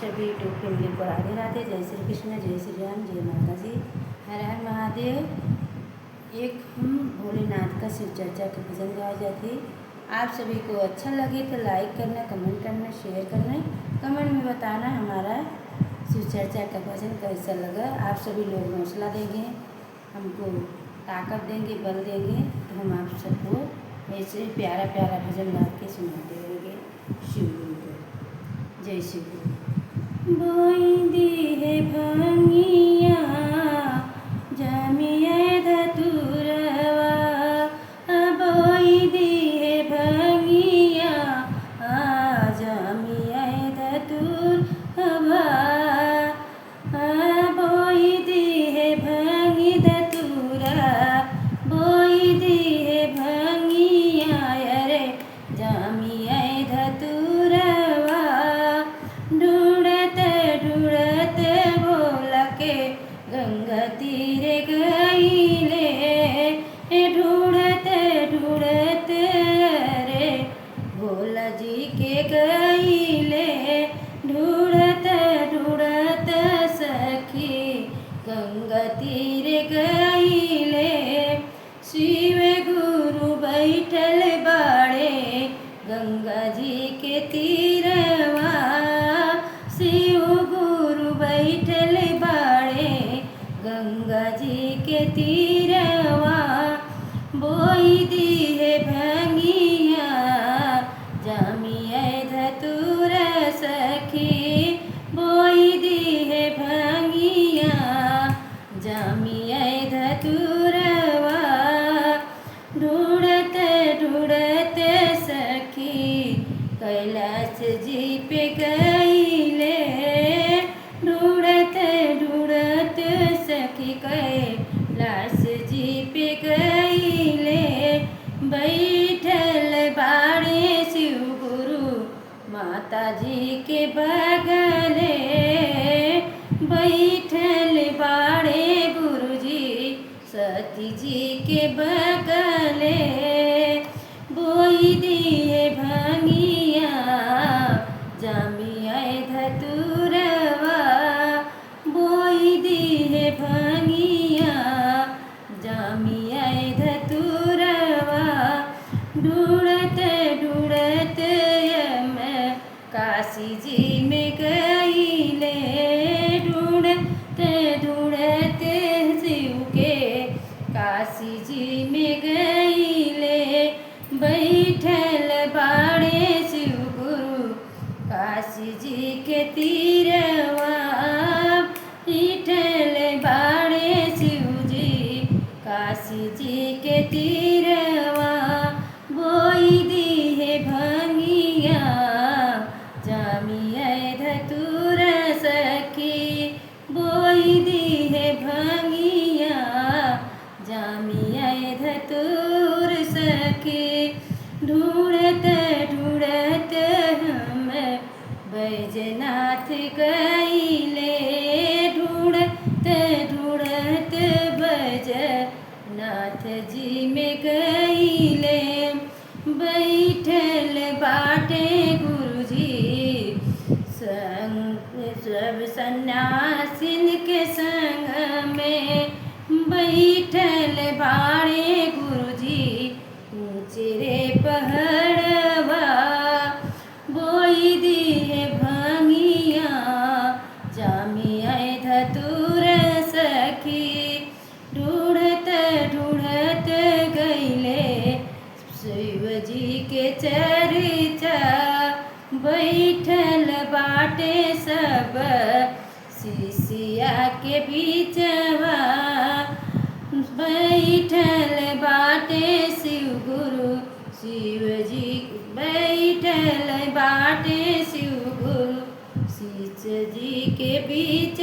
सभी YouTube family को राधे राधे। जय श्री कृष्ण, जय श्री राम, जय माता जी, हर हर महादेव। एक हम भोलेनाथ का शिव चर्चा के भजन गाए जाते। आप सभी को अच्छा लगे तो लाइक करना, कमेंट करना, शेयर करना, कमेंट में बताना हमारा शिव चर्चा का भजन कैसा लगा। आप सभी लोग हौसला देंगे, हमको ताकत देंगे, बल देंगे, तो हम आप सबको ऐसे प्यारा प्यारा भजन गा के सुनाते रहेंगे शिव गुरु को। जय शिव गुरु। बोई दी है भंगिया जमिया धतुरवा, बोई दी है भंगिया जमिया धतुरवा, बोई दी है भंगी धतुरा, बोई दी है भंगिया रे जमिया धतुरवा। ढूंढत ढूंढत भोला के गंगा तीरे गईले, ढूंढत ढूंढत रे भोला जी के गईले, ढूंढत ढूंढत सखी गंगा तीरे गईले। शिव गुरु बैठल बाड़े गंगा जी के तीरवा, शिव गुरु बैठल बाड़े गंगा जी के तीरवा। बोई दी है भंगिया जमिया धतुर सखी, बोई दी है भंगिया जमिया धतुरवा। ढूंढत ढूंढत सखी कैलाश जी पे गईले, ढूंढत ढूंढत सखी कैलाश जी पे गईले। बैठल बाड़े शिव गुरु माता जी के बगले, बैठल बाड़े गुरु जी सती जी के बगले। बोई दी है भंगिया जमिया धतुरवा, बोई दी है भंगिया जमिया धतुरवा। ढूंढत ढूंढत मैं काशी जी में गईले, ढूंढत ढूंढत शिव के काशी जी में गईले। बैठल बाड़े शिव गुरु काशी जी के तीरवा, बैठल बाड़े शिव जी काशी जी के तीरवा। बोई दी है भंगिया जमिया धतुर सखी, बोई दी है भंगिया जमिया धतुर सखी। ढूंढत ढूंढत हम बैजनाथ गईले, ढूंढत ढूंढत बैजनाथ जी में गईले। बैठल बाटे गुरु जी सब सन्यासिन के संग में, बैठल बाड़े गुरु जी ऊंचे रे पहाड़वा। बोई दी है भंगिया जमिया धतुर सखी, ढूंढत ढूंढत गईले शिव जी के चर्चा। बैठल बाटे सब शिष्या के बीचवा, बैठल बाटे शिव गुरु शिव जी, बैठल बाटे शिव गुरु शिष जी के बीच